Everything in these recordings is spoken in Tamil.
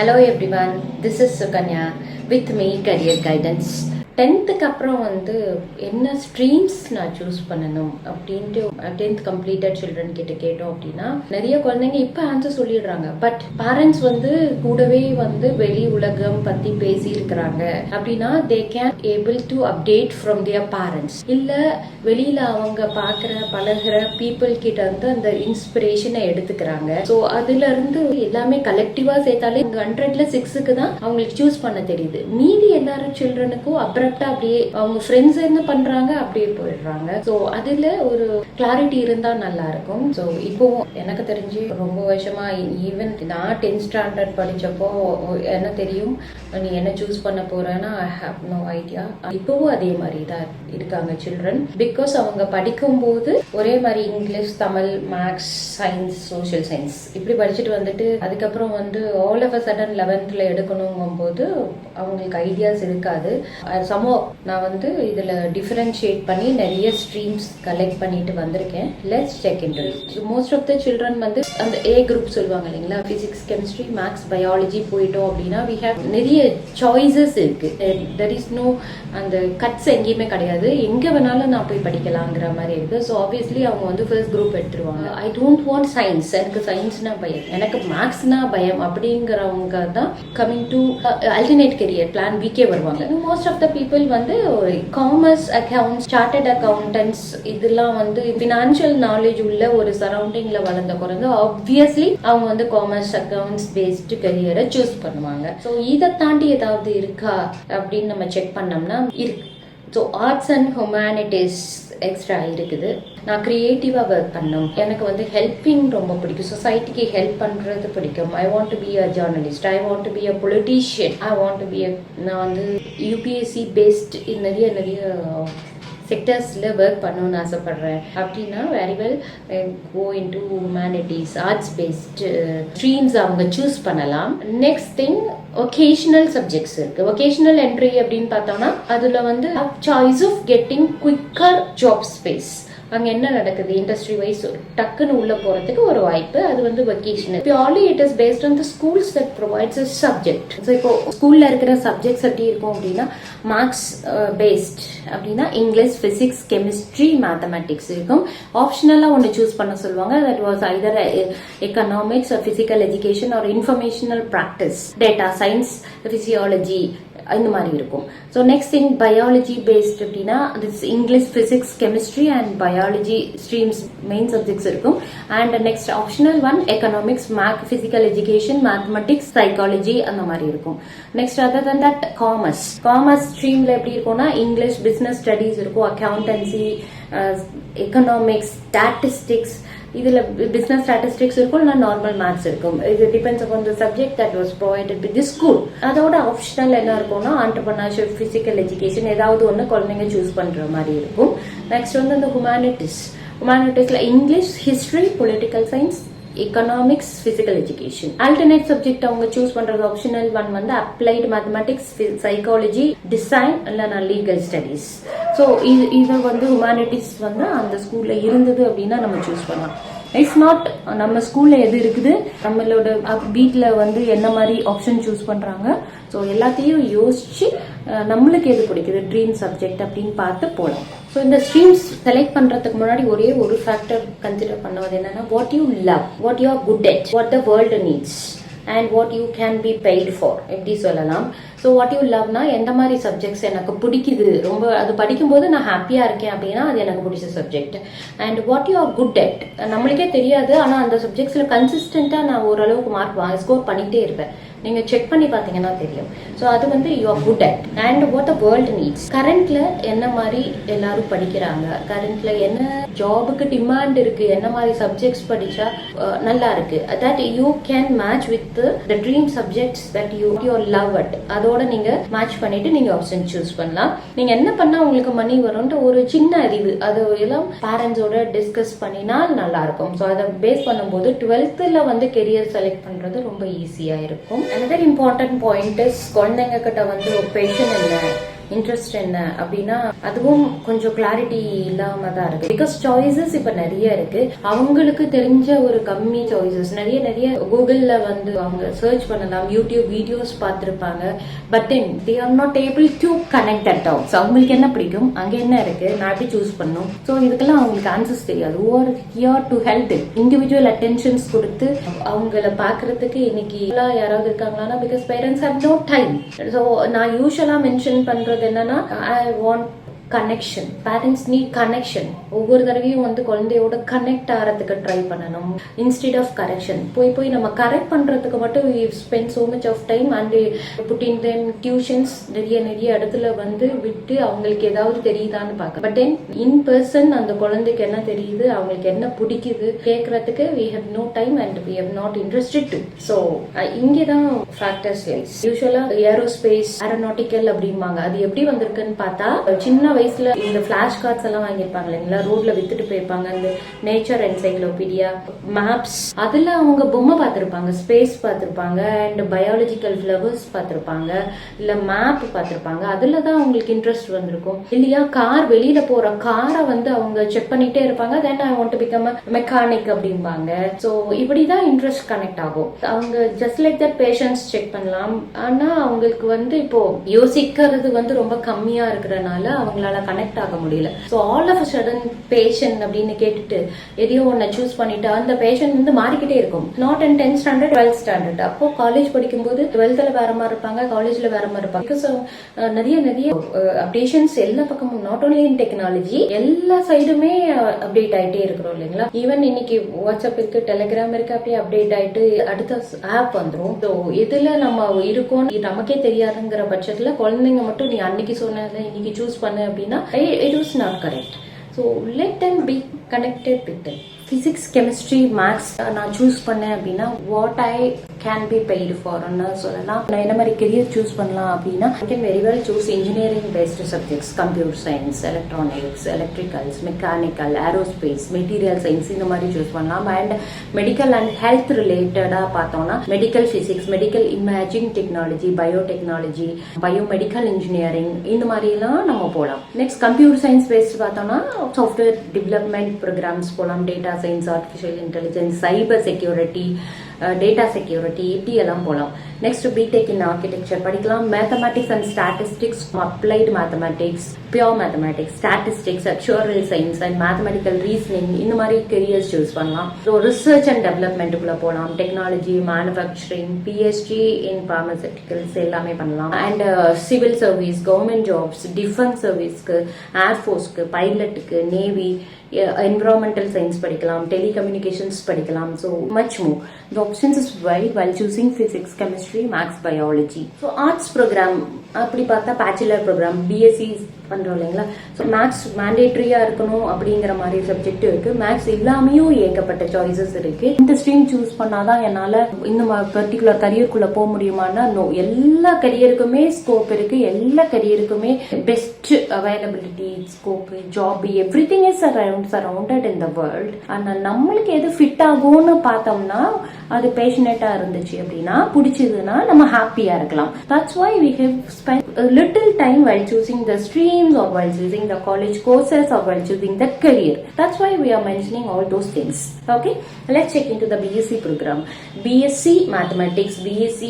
Hello everyone, this is Sukanya with me Career Guidance. 10th அப்புறம் வந்து என்ன ஸ்ட்ரீம்ஸ் நான் சூஸ் பண்ணணும் அப்படின்ட்டு 10th கம்ப்ளீட்டட் சில்ட்ரன் கிட்ட கேட்டோம் அப்படின்னா நிறைய குழந்தைங்க இப்போ ஆன்சர் சொல்லிடுறாங்க. பட் பேரண்ட்ஸ் வந்து கூடவே வந்து வெளி உலகம் பத்தி பேசி இருக்கிறாங்க அப்படின்னா they can able to update from their parents. இல்ல வெளியில அவங்க பார்க்குற பழகிற பீப்புள் கிட்ட இருந்து அந்த இன்ஸ்பிரேஷனை எடுத்துக்கிறாங்க. ஸோ அதுல இருந்து எல்லாமே கலெக்டிவா சேர்த்தாலே 100ல 6க்கு தான் அவங்களுக்கு சூஸ் பண்ண தெரியுது. மீதி எல்லாரும் சில்ட்ரனுக்கும் அப்புறம் அப்படியே அவங்க ஃப்ரெண்ட்ஸ் என்ன பண்றாங்க அப்படியே போயிடுறாங்க. சோ அதுல ஒரு கிளாரிட்டி இருந்தா நல்லா இருக்கும். சோ இப்போ எனக்கு தெரிஞ்சு ரொம்ப வருஷமா ஈவன் நான் 10th ஸ்டாண்டர்ட் படிச்சப்போ என்ன தெரியும் நீ என்ன சூஸ் பண்ண போறேன்னா ஐ ஹேவ் நோ ஐடியா. இப்பவும் அதே மாதிரி தான் இருக்காங்க சில்ட்ரன். பிகாஸ் அவங்க படிக்கும் போது ஒரே மாதிரி English, Tamil, maths, science, social science இப்படி படிச்சுட்டு வந்துட்டு அதுக்கப்புறம் வந்து all of a sudden 11th எடுக்கணுங்கும் போது அவங்களுக்கு ஐடியாஸ் இருக்காது. நான் வந்து இதுல டிஃபரன்ஷியேட் பண்ணி நிறைய ஸ்ட்ரீம்ஸ் கலெக்ட் பண்ணிட்டு வந்திருக்கேன். Let's check into it. Most of the children வந்து அந்த ஏ குரூப் சொல்லுவாங்க இல்லைங்களா, பிசிக்ஸ், கெமிஸ்ட்ரி, மேக்ஸ், பயாலஜி போயிட்டோம் அப்படின்னா we have நிறைய சாய்ஸஸ் இருக்கு. there is no அந்த கட்ஸ் எங்கேயுமே கிடையாது. எங்க வேணாலும் நான் போய் படிக்கலாங்கிற மாதிரி இருக்கு. ஸோ ஆப்வியஸ்லி அவங்க வந்து ஃபர்ஸ்ட் குரூப் எடுத்துருவாங்க. ஐ டோன்ட் வாண்ட் சயின்ஸ், எனக்கு சயின்ஸ்னா பயம், எனக்கு மேக்ஸ்னா பயம் அப்படிங்கிறவங்க தான் coming to alternate career plan பிகே வருவாங்க. மோஸ்ட் ஆஃப் த பீப்புள் வந்து காமர்ஸ், அக்கவுண்ட்ஸ், சார்ட்டர்ட் அக்கவுண்டன்ட்ஸ் இதெல்லாம் வந்து ஃபினான்ஷியல் நாலேஜ் உள்ள ஒரு சரௌண்டிங்ல வளர்ந்த குறைந்து ஆப்வியஸ்லி அவங்க வந்து காமர்ஸ், அக்கவுண்ட்ஸ் பேஸ்டு கரியரை சூஸ் பண்ணுவாங்க. ஸோ இதை தாண்டி ஏதாவது இருக்கா அப்படின்னு நம்ம செக் பண்ணோம்னா இருக்கு. So arts and humanities extra இருக்குது. நான் கிரியேட்டிவா ஒர்க் பண்ணணும், எனக்கு வந்து ஹெல்பிங் ரொம்ப பிடிக்கும், சொசைட்டிக்கு ஹெல்ப் பண்றது பிடிக்கும். ஐ want to be a journalist, I want to be a politician, I want to be a நான் வந்து யூபிஎஸ்சி பேஸ்ட் நிறைய செக்டர்ஸ்ல ஒர்க் பண்ணணும்னு ஆசைப்படுறேன் அப்படின்னா very well go into humanities, arts based streams அவங்க சூஸ் பண்ணலாம். நெக்ஸ்ட் திங் ஒகேஷனல் சப்ஜெக்ட்ஸ் இருக்கு. ஒகேஷனல் என்ட்ரி அப்படின்னு பார்த்தோம்னா அதுல வந்து choice of getting quicker job space. அங்க என்ன நடக்குது இண்டஸ்ட்ரி வைஸ் டக்குன்னு உள்ள போறதுக்கு ஒரு வாய்ப்பு. அது வந்து vocational. Purely it is based on the schools that provides a subject. So இப்போ ஸ்கூல்ல இருக்கிற சப்ஜெக்ட்ஸ் எப்படி இருக்கும் அப்படின்னா மார்க்ஸ் பேஸ்ட் அப்படின்னா இங்கிலீஷ், பிசிக்ஸ், கெமிஸ்ட்ரி, மேத்தமெட்டிக்ஸ் இருக்கும். ஆப்ஷனலா ஒன்று சூஸ் பண்ண சொல்லுவாங்க. That was either economics, physical education or informational practice, data science, physiology இந்த மாதிரி இருக்கும். So next thing biology based அப்படின்னா English, physics, chemistry and biology streams main subjects இருக்கும். And next optional one economics, physical education, mathematics, psychology அந்த மாதிரி இருக்கும். Next other than that commerce ஸ்ட்ரீம்ல எப்படி இருக்கும்னா இங்கிலீஷ், பிசினஸ் ஸ்டடீஸ் இருக்கும், அக்கவுண்டன்சி, எக்கனாமிக்ஸ், ஸ்டாட்டிஸ்டிக்ஸ், இதுல பிசினஸ் ஸ்டாட்டிஸ்டிக்ஸ் இருக்கும், இல்ல நார்மல் மேத்ஸ் இருக்கும். இது depends upon the subject that was provided with the school. அதோட ஆப்ஷனல் என்ன இருக்கும்னா ஆண்டர்பிரினர்ஷிப், பிசிக்கல் எஜுகேஷன் ஏதாவது ஒன்று குழந்தைங்க சூஸ் பண்ற மாதிரி இருக்கும். நெக்ஸ்ட் வந்து இந்த ஹியூமனிட்டிஸ்ல English, history, political science, economics, physical education. Alternate subject அவங்க சூஸ் பண்றது ஆப்ஷனல் ஒன் வந்து அப்ளைட் மேத்தமெட்டிக்ஸ், சைக்காலஜி, டிசைன் இல்லைனா லீகல் ஸ்டடீஸ். ஸோ இது வந்து ஹியூமனிட்டிஸ் வந்து அந்த ஸ்கூல்ல இருந்தது அப்படின்னா நம்ம சூஸ் பண்ணலாம். இட்ஸ் நாட் நம்ம ஸ்கூல்ல எது இருக்குது, நம்மளோட வீட்டில் வந்து என்ன மாதிரி ஆப்ஷன் சூஸ் பண்றாங்க. ஸோ எல்லாத்தையும் யோசிச்சு நம்மளுக்கு எது பிடிக்குது ட்ரீம் சப்ஜெக்ட் அப்படின்னு பார்த்து போகலாம். ஸோ இந்த ஸ்ட்ரீம்ஸ் செலக்ட் பண்றதுக்கு முன்னாடி ஒரே ஒரு ஃபேக்டர் கன்சிடர் பண்ணுவது என்னன்னா what you love, what you are good at, what the world needs and what you can be paid for எப்படி சொல்லலாம். ஸோ வாட் யூ லவ்னா எந்த மாதிரி சப்ஜெக்ட்ஸ் எனக்கு பிடிக்குது, ரொம்ப அது படிக்கும்போது நான் ஹாப்பியா இருக்கேன் அப்படின்னா அது எனக்கு பிடிச்ச subject. And what you are good at நம்மளுக்கே தெரியாது, ஆனால் அந்த சப்ஜெக்ட்ஸ்ல கன்சிஸ்டன்டா நான் ஓரளவுக்கு மார்க் ஸ்கோர் பண்ணிட்டே இருப்பேன். நீங்க செக் பண்ணி பாத்தீங்கன்னா தெரியும். ஸோ அது வந்து you are good at. And what the world needs, கரண்ட்ல என்ன மாதிரி எல்லாரும் படிக்கிறாங்க, கரண்ட்ல என்ன ஜாபுக்கு டிமாண்ட் இருக்கு, என்ன மாதிரி சப்ஜெக்ட்ஸ் படிச்சா நல்லா இருக்கு, that you can match with the dream subjects that you love at. அதோட நீங்க மேட்ச் பண்ணிட்டு நீங்க ஆப்ஷன் சூஸ் பண்ணலாம். நீங்க என்ன பண்ணா உங்களுக்கு மணி வரும்ன்ற ஒரு சின்ன அறிவு அது எல்லாம் பேரண்ட்ஸோட டிஸ்கஸ் பண்ணினா நல்லா இருக்கும். ஸோ அதை பேஸ் பண்ணும்போது 12th வந்து கெரியர் செலக்ட் பண்றது ரொம்ப ஈஸியா இருக்கும். another important point is குழந்தைங்க கிட்ட வந்து ஒரு பேஷன் இல்லை, இன்ட்ரெஸ்ட் என்ன அப்படின்னா அதுவும் கொஞ்சம் கிளாரிட்டி இல்லாம தான் இருக்கு. பிகாஸ் சாய்ஸஸ் இப்ப நிறைய இருக்கு. அவங்களுக்கு தெரிஞ்ச ஒரு கம்மி சாய்ஸஸ் நிறைய கூகுள்ல வந்து அவங்க சர்ச் பண்ணலாம், யூடியூப் வீடியோஸ் பார்த்திருப்பாங்க. But then they are not able to connect that dots. அவங்களுக்கு என்ன பிடிக்கும், அங்க என்ன இருக்கு, நான் எப்படி சூஸ் பண்ணும். ஸோ இதுக்கெல்லாம் அவங்களுக்கு ஆன்சர்ஸ் தெரியாது. who are here to help them. Individual attentions கொடுத்து அவங்கள பாக்குறதுக்கு இன்னைக்கு யாராவது இருக்காங்களா, because parents have no time. So நான் யூஸ்வலா மென்ஷன் பண்றது என்னன்னா, I want connection. Parents need connection. ஒவ்வொரு தடவையும் வந்து குழந்தையோட கனெக்ட் ஆகிறதுக்கு ட்ரை பண்ணணும் இன்ஸ்டெட் ஆஃப் கரெக்ஷன். போய் நம்ம கரெக்ட் பண்றதுக்கு மட்டும் spend so much of time and putting them tuitions நிறைய இடத்துல வந்து விட்டு அவங்களுக்கு ஏதாவது தெரியுதான்னு பார்க்க. பட் தென் இன் பர்சன் அந்த குழந்தைக்கு என்ன தெரியுது, அவங்களுக்கு என்ன பிடிக்குது கேட்கறதுக்கு we have no time and we have not interested to. So இங்கேதான் ஃபேக்டர்ஸ் லைஸ். யூஸ்வலா ஏரோஸ்பேஸ் ஏரோநாட்டிக்கல் அப்படிம்பாங்க. அது எப்படி வந்திருக்குன்னு பார்த்தா, சின்ன வயசுல இந்த பிளாஷ் கார்ட்ஸ் எல்லாம் வாங்கியிருப்பாங்க இல்லைங்களா, ரோட்ல வித்துட்டு போயிருப்பாங்க. இந்த நேச்சர் என்சைக்ளோபீடியா, மேப்ஸ், அதுல அவங்க பொம்மை பார்த்திருப்பாங்க, ஸ்பேஸ் பார்த்திருப்பாங்க, அண்ட் பயாலஜிக்கல் ஃபிளவர்ஸ் பார்த்திருப்பாங்க, இல்ல மேப் பார்த்திருப்பாங்க. அதுலதான் அவங்களுக்கு இன்ட்ரெஸ்ட் வந்திருக்கும் இல்லையா. கார் வெளியில போற காரை வந்து அவங்க செக் பண்ணிட்டே இருப்பாங்க. Then I want to become mechanic அப்படிம்பாங்க. ஸோ இப்படிதான் இன்ட்ரெஸ்ட் கனெக்ட் ஆகும். அவங்க just like that passions check பண்ணலாம். ஆனா அவங்களுக்கு வந்து இப்போ யோசிக்கிறது வந்து ரொம்ப கம்மியா இருக்கிறனால அவங்களால கனெக்ட் ஆக முடியல. So all of a sudden passion அப்படின்னு கேட்டுட்டு எதையோ ஒன்ன சூஸ் பண்ணிட்டு அந்த பேஷன் வந்து மாறிக்கிட்டே இருக்கும். Not in 10th standard 12th standard. அப்போ காலேஜ் படிக்கும்போது 12th வேற மாதிரி இருப்பாங்க, காலேஜ்ல வேற மாதிரி இருப்பாங்க. பிகாஸ் நிறைய அப்டேஷன்ஸ் எல்லா பக்கமும், நாட் ஓன்லி இன் டெக்னாலஜி, எல்லா சைடுமே அப்டேட் ஆயிட்டே இருக்கிறோம் இல்லைங்களா. ஈவன் இன்னைக்கு வாட்ஸ்அப் இருக்கு, டெலிகிராம் இருக்கு, அப்படியே அப்டேட் ஆயிட்டு அடுத்த ஆப் வந்துடும். ஸோ எதுல நம்ம இருக்கோம் நமக்கே தெரியாதுங்கிற பட்சத்துல குழந்தைங்க மட்டும் நீ அன்னைக்கு சொன்னதை இன்னைக்கு சூஸ் பண்ணு அப்படின்னா it was not correct. So let them be connected with them. Physics, chemistry, maths நான் சூஸ் பண்ணேன் அப்படின்னா what I can be paid for ன்னு சொல்லலாம். நான் என்ன மாதிரி கெரியர் சூஸ் பண்ணலாம் அப்படின்னா, I can very well choose engineering based subjects, computer science, electronics, electricals, mechanical, aerospace, material science இந்த மாதிரி சூஸ் பண்ணலாம். அண்ட் மெடிக்கல் அண்ட் ஹெல்த் ரிலேட்டடா பார்த்தோம்னா medical physics, medical imaging technology, biotechnology, biomedical engineering இந்த மாதிரி எல்லாம் நம்ம போகலாம். நெக்ஸ்ட் கம்ப்யூட்டர் சயின்ஸ் பேஸ்ட் பார்த்தோம்னா சாஃப்ட்வேர் டெவலப்மெண்ட் ப்ரோக்ராம்ஸ் போகலாம். Data science, artificial intelligence, cyber security, data security, இப்படி எல்லாம் போகலாம். நெக்ஸ்ட் பிடெக் இன் ஆர்கிடெக்சர் படிக்கலாம். Mathematics and statistics, applied mathematics, pure mathematics, statistics, actuarial science and mathematical reasoning இந்த மாதிரி கெரியர்ஸ் சூஸ் பண்ணலாம். ஸோ ரிசர்ச் அண்ட் டெவலப்மெண்ட்டுக்குள்ள போகலாம். Technology, manufacturing, BSc in pharmaceuticals எல்லாமே பண்ணலாம். And civil service, government jobs, டிஃபென்ஸ் சர்வீஸ்க்கு, ஏர்ஃபோர்ஸ்க்கு, பைலட்டுக்கு, நேவி, environmental science படிக்கலாம், telecommunications படிக்கலாம். So much more. The options is wide while choosing physics, chemistry, maths, biology. So arts program அப்படி பார்த்தா பேச்சுலர் ப்ரோக்ராம், பிஎஸ்சி பண்றோம் இல்லைங்களா. ஸோ மேத்ஸ் மேண்டேட்ரியா இருக்கணும் அப்படிங்கிற மாதிரி சப்ஜெக்ட் இருக்கு. மேத்ஸ் இல்லாமையும் ஏகப்பட்ட சாய்ஸஸ் இருக்கு. இந்த ஸ்ட்ரீம் சூஸ் பண்ணாதான் என்னால இந்த பர்டிகுலர் கரியருக்குள்ள போக முடியுமானா நோ. எல்லா கரியருக்குமே ஸ்கோப் இருக்கு. எல்லா கரியருக்குமே best availability, scope, job, every thing is surrounded in the world. ஆனா நம்மளுக்கு எது ஃபிட் ஆகும்னு பார்த்தோம்னா, அது பேஷனேட்டா இருந்துச்சு அப்படின்னா, பிடிச்சதுன்னா நம்ம ஹாப்பியா இருக்கலாம். That's why we have spent a little time while choosing the streams or while choosing the college courses or while choosing the career. That's why we are mentioning all those things. Okay, let's check into the BSc program. BSc Mathematics, BSc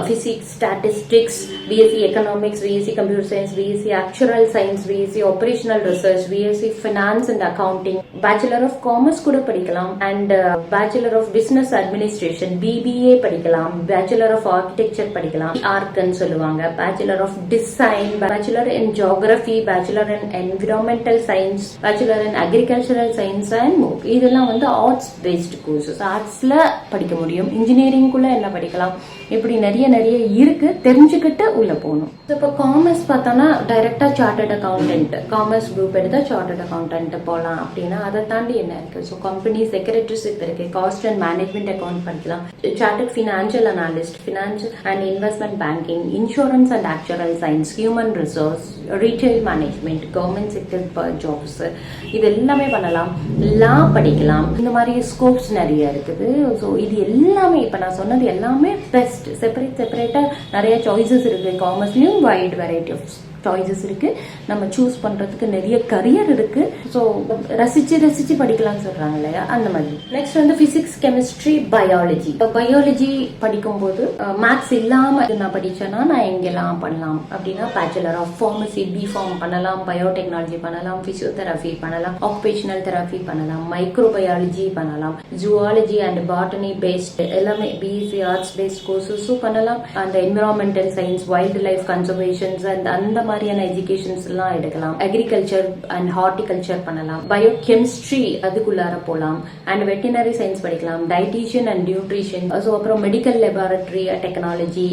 Physics, Statistics, BSc Economics, BSc Computer Science, BSc Actuarial Science, BSc Operational Research, BSc Finance and Accounting, Bachelor of Commerce கூட படிக்கலாம், and Bachelor of Business Administration, BBA படிக்கலாம், Bachelor of Architecture படிக்கலாம், ARC ன்னு சொல்லுவாங்க, Bachelor of Design, Bachelor in Geography, Bachelor in Environmental Science, Bachelor in Agricultural Science and more. இதெல்லாம் வந்து ஆர்ட்ஸ் பேஸ்ட் கோர்சஸ். ஆர்ட்ஸ்ல படிக்க முடியும். இன்ஜினியரிங்குள்ள என்ன படிக்கலாம், இப்படி நிறைய இருக்கு. தெரிஞ்சுக்கிட்டு உள்ள போகணும். இப்போ காமர்ஸ் பார்த்தோம்னா டைரக்டா சார்ட்டர்ட் அக்கௌண்டன்ட், காமர்ஸ் குரூப் எடுத்தா சார்ட்டர்ட் அக்கௌண்டன்ட் போகலாம். அப்படின்னா அதை தாண்டி என்ன இருக்கு, ஸோ கம்பெனி செக்ரட்டரிஷிப் இருக்கு, காஸ்ட் அண்ட் மேனேஜ்மெண்ட் அக்கௌண்ட் படிக்கலாம், chartered financial analyst, financial and investment banking, insurance and actuarial science, human resource, retail management, government sector jobs, இது எல்லாமே பண்ணலாம். லா படிக்கலாம். இந்த மாதிரி ஸ்கோப்ஸ் நிறைய இருக்குது. ஸோ இது எல்லாமே இப்போ நான் சொன்னது எல்லாமே பெஸ்ட். செப்பரேட்டா நிறைய சாய்ஸஸ் இருக்கு. காமர்ஸ்லயும் வைட் வெரைட்டி ஆஃப் சாய்ஸஸ் இருக்கு, நம்ம சூஸ் பண்றதுக்கு நிறைய கரியர் இருக்கு. ஸோ ரசிச்சு ரசிச்சு படிக்கலாம்னு சொல்றாங்க இல்லையா, அந்த மாதிரி. நெக்ஸ்ட் வந்து பிசிக்ஸ், கெமிஸ்ட்ரி, பயாலஜி. பயாலஜி படிக்கும்போது மேத்ஸ் இல்லாம நான் படிச்சேன்னா நான் எங்கெல்லாம் பண்ணலாம் அப்படின்னா, பேச்சுலர் ஆஃப் ஃபார்மசி B.Pharm பண்ணலாம், பயோடெக்னாலஜி பண்ணலாம், பிசியோதெரபி பண்ணலாம், ஆக்குபேஷனல் தெரபி பண்ணலாம், மைக்ரோபயாலஜி பண்ணலாம், ஜுவாலஜி அண்ட் பாட்டனி பேஸ்ட் எல்லாமே BSc ஆர்ட்ஸ் பேஸ்ட் கோர்சஸும் பண்ணலாம். அந்த environmental science, wild life conservations and அந்த மாதிரியான எஜுகேஷன்ஸ் எல்லாம் எடுக்கலாம். அக்ரிகல்ச்சர் அண்ட் ஹார்டிகல்ச்சர் பண்ணலாம். பயோகெமிஸ்ட்ரி அதுக்குள்ளார போலாம். அண்ட் வெட்டினரி சயின்ஸ் படிக்கலாம், டயட்டீஷியன் அண்ட் நியூட்ரிஷன். ஸோ அப்புறம் medical laboratory technology,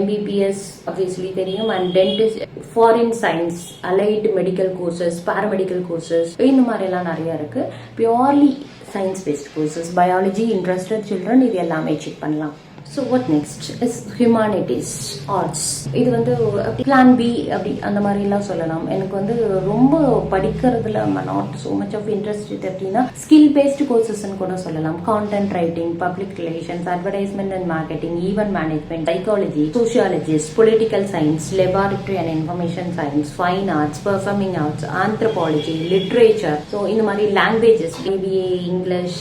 MBBS obviously தெரியும், and dentist, foreign science, allied medical courses, paramedical courses, இந்த மாதிரி எல்லாம் நிறைய இருக்கு. Purely science paste courses, biology interested children இது எல்லாமே செக் பண்ணலாம். So what next is humanities, arts. இது வந்து பிளான் பி அப்படி அந்த மாதிரிலாம் சொல்லலாம். எனக்கு வந்து ரொம்ப படிக்கிறதுல not so much of interest அப்படின்னா ஸ்கில் பேஸ்டு கோர்சஸ்ன்னு கூட சொல்லலாம். Content writing, public relations, advertisement and marketing, event management, psychology, sociologist, political science, laboratory and information science, fine arts, performing arts, anthropology, literature. So இந்த மாதிரி languages, BBA English,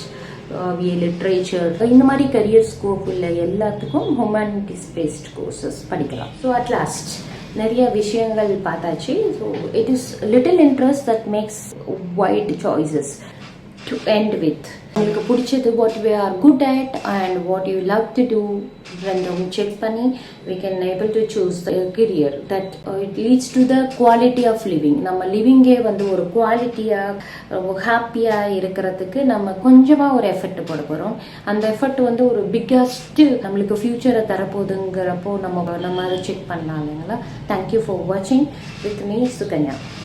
BA literature, இந்த மாதிரி கரியர் ஸ்கோப் உள்ள எல்லாத்துக்கும் ஹியூமனிட்டிஸ் பேஸ்ட் கோர்சஸ் படிக்கலாம். ஸோ அட் லாஸ்ட் நிறைய விஷயங்கள் பார்த்தாச்சு. So it is little interest that makes white choices to end with. உங்களுக்கு பிடிச்சது what we are good at and what you love to do ரெண்டும் செக் பண்ணி we can able to choose the career that it leads to the quality of living. நம்ம லிவிங்கே வந்து ஒரு குவாலிட்டியா ஹாப்பியா இருக்கிறதுக்கு நம்ம கொஞ்சமா ஒரு எஃபர்ட் போட போறோம். அந்த எஃபர்ட் வந்து ஒரு பிக்கஸ்ட் நம்மளுக்கு ஃபியூச்சரை தரப்போகுதுங்கிறப்போ நம்ம அதை செக் பண்ணலாம் இல்லைங்களா. தேங்க்யூ ஃபார் வாட்சிங் வித் மீ சுகன்யா.